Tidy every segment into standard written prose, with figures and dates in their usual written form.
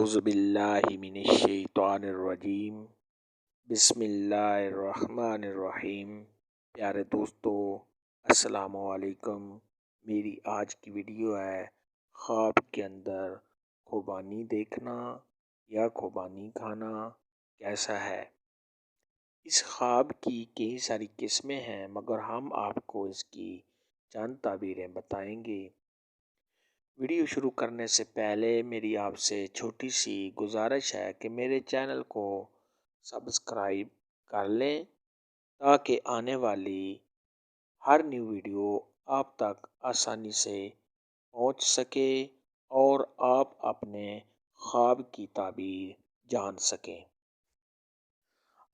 اعوذ باللہ من الشیطان الرجیم بسم اللہ الرحمن الرحیم۔ پیارے دوستو، السلام علیکم۔ میری آج کی ویڈیو ہے خواب کے اندر خوبانی دیکھنا یا خوبانی کھانا کیسا ہے۔ اس خواب کی کئی ساری قسمیں ہیں، مگر ہم آپ کو اس کی چند تعبیریں بتائیں گے۔ ویڈیو شروع کرنے سے پہلے میری آپ سے چھوٹی سی گزارش ہے کہ میرے چینل کو سبسکرائب کر لیں تاکہ آنے والی ہر نیو ویڈیو آپ تک آسانی سے پہنچ سکے اور آپ اپنے خواب کی تعبیر جان سکیں۔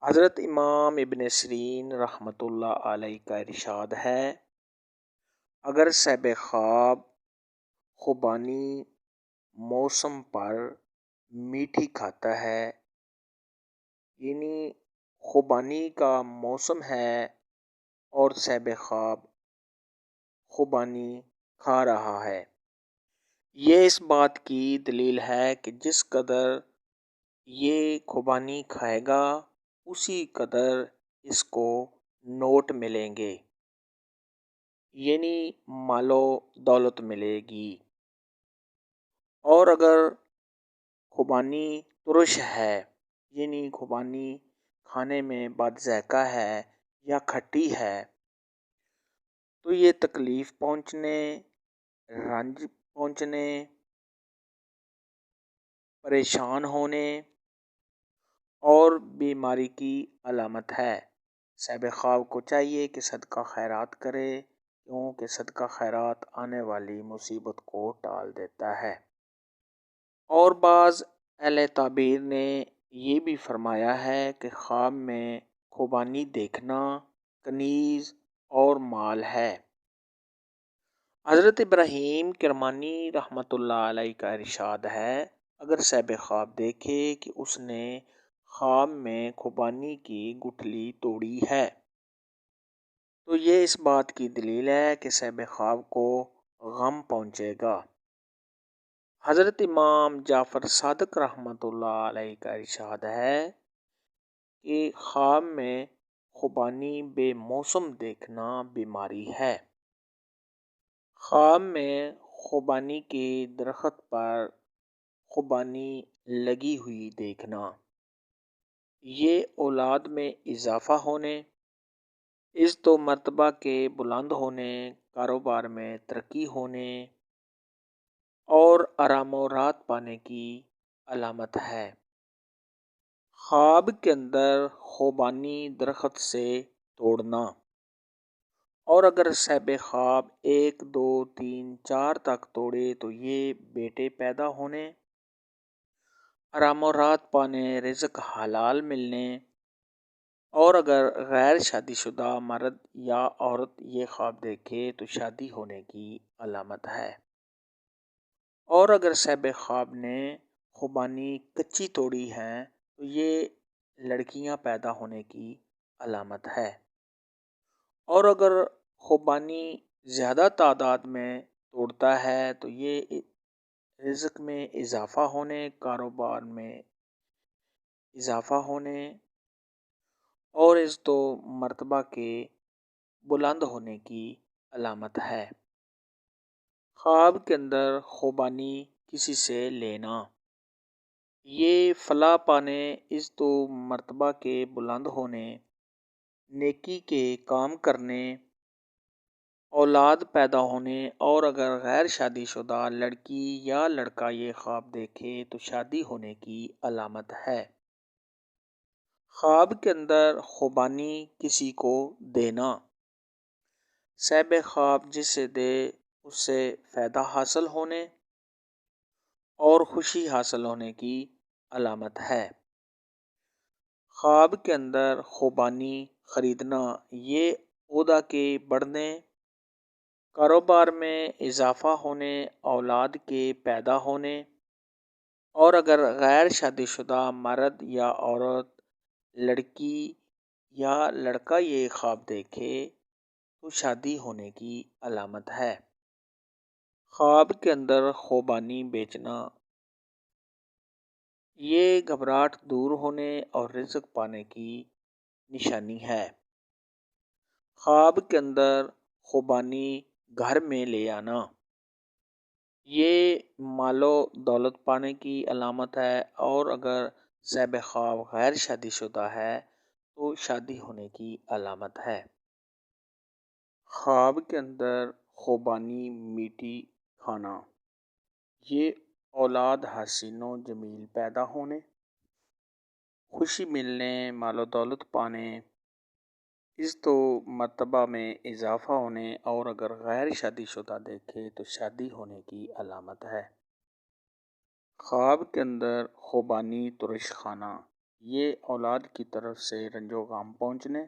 حضرت امام ابن سیرین رحمۃ اللہ علیہ کا ارشاد ہے، اگر صاحب خواب خوبانی موسم پر میٹھی کھاتا ہے، یعنی خوبانی کا موسم ہے اور صاحب خواب خوبانی کھا رہا ہے، یہ اس بات کی دلیل ہے کہ جس قدر یہ خوبانی کھائے گا اسی قدر اس کو نوٹ ملیں گے، یعنی مال و دولت ملے گی۔ اور اگر خوبانی ترش ہے، یعنی خوبانی کھانے میں بد ذائقہ ہے یا کھٹی ہے، تو یہ تکلیف پہنچنے، رنج پہنچنے، پریشان ہونے اور بیماری کی علامت ہے۔ صاحب خواب کو چاہیے کہ صدقہ خیرات کرے، کیونکہ صدقہ خیرات آنے والی مصیبت کو ٹال دیتا ہے۔ اور بعض اہل تعبیر نے یہ بھی فرمایا ہے کہ خواب میں خوبانی دیکھنا کنیز اور مال ہے۔ حضرت ابراہیم کرمانی رحمۃ اللہ علیہ کا ارشاد ہے، اگر صاحب خواب دیکھے کہ اس نے خواب میں خوبانی کی گٹھلی توڑی ہے، تو یہ اس بات کی دلیل ہے کہ صاحب خواب کو غم پہنچے گا۔ حضرت امام جعفر صادق رحمۃ اللہ علیہ کا ارشاد ہے کہ خواب میں خوبانی بے موسم دیکھنا بیماری ہے۔ خواب میں خوبانی کے درخت پر خوبانی لگی ہوئی دیکھنا، یہ اولاد میں اضافہ ہونے، عزت و مرتبہ کے بلند ہونے، کاروبار میں ترقی ہونے اور آرام و راحت پانے کی علامت ہے۔ خواب کے اندر خوبانی درخت سے توڑنا، اور اگر صاحب خواب 1 2 3 4 تک توڑے تو یہ بیٹے پیدا ہونے، آرام و راحت پانے، رزق حلال ملنے، اور اگر غیر شادی شدہ مرد یا عورت یہ خواب دیکھے تو شادی ہونے کی علامت ہے۔ اور اگر صاحب خواب نے خوبانی کچی توڑی ہے تو یہ لڑکیاں پیدا ہونے کی علامت ہے۔ اور اگر خوبانی زیادہ تعداد میں توڑتا ہے تو یہ رزق میں اضافہ ہونے، کاروبار میں اضافہ ہونے اور عزت و مرتبہ کے بلند ہونے کی علامت ہے۔ خواب کے اندر خوبانی کسی سے لینا، یہ فلاح پانے، عزت و مرتبہ کے بلند ہونے، نیکی کے کام کرنے، اولاد پیدا ہونے، اور اگر غیر شادی شدہ لڑکی یا لڑکا یہ خواب دیکھے تو شادی ہونے کی علامت ہے۔ خواب کے اندر خوبانی کسی کو دینا، صاحب خواب جسے دے اس سے فائدہ حاصل ہونے اور خوشی حاصل ہونے کی علامت ہے۔ خواب کے اندر خوبانی خریدنا، یہ عہدہ کے بڑھنے، کاروبار میں اضافہ ہونے، اولاد کے پیدا ہونے، اور اگر غیر شادی شدہ مرد یا عورت، لڑکی یا لڑکا یہ خواب دیکھے تو شادی ہونے کی علامت ہے۔ خواب کے اندر خوبانی بیچنا، یہ گھبراہٹ دور ہونے اور رزق پانے کی نشانی ہے۔ خواب کے اندر خوبانی گھر میں لے آنا، یہ مال و دولت پانے کی علامت ہے، اور اگر صاحب خواب غیر شادی شدہ ہے تو شادی ہونے کی علامت ہے۔ خواب کے اندر خوبانی میٹھی کھانا، یہ اولاد حسین و جمیل پیدا ہونے، خوشی ملنے، مال و دولت پانے، عزت و مرتبہ میں اضافہ ہونے، اور اگر غیر شادی شدہ دیکھے تو شادی ہونے کی علامت ہے۔ خواب کے اندر خوبانی ترش کھانا، یہ اولاد کی طرف سے رنج و غم پہنچنے،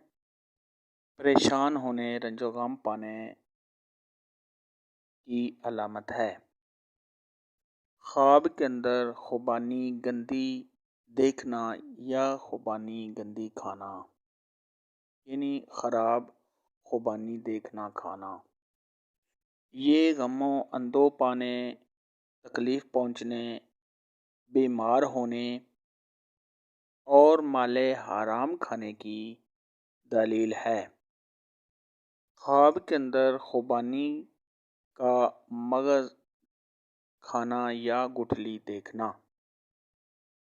پریشان ہونے، رنج و غم پانے کی علامت ہے۔ خواب کے اندر خوبانی گندی دیکھنا یا خوبانی گندی کھانا، یعنی خراب خوبانی دیکھنا کھانا، یہ غم و اندوہ پانے، تکلیف پہنچنے، بیمار ہونے اور مال حرام کھانے کی دلیل ہے۔ خواب کے اندر خوبانی کا مغز کھانا یا گٹھلی دیکھنا،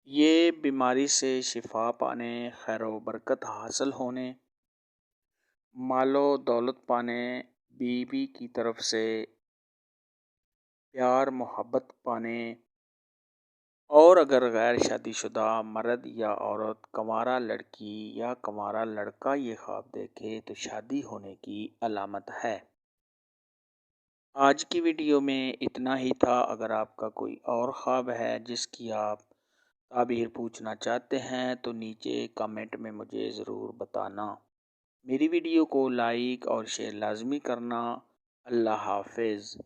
یہ بیماری سے شفا پانے، خیر و برکت حاصل ہونے، مال و دولت پانے، بیوی کی طرف سے پیار محبت پانے، اور اگر غیر شادی شدہ مرد یا عورت، کنوارا لڑکی یا کنوارا لڑکا یہ خواب دیکھے تو شادی ہونے کی علامت ہے۔ آج کی ویڈیو میں اتنا ہی تھا۔ اگر آپ کا کوئی اور خواب ہے جس کی آپ تعبیر پوچھنا چاہتے ہیں تو نیچے کمنٹ میں مجھے ضرور بتانا۔ میری ویڈیو کو لائک اور شیئر لازمی کرنا۔ اللہ حافظ۔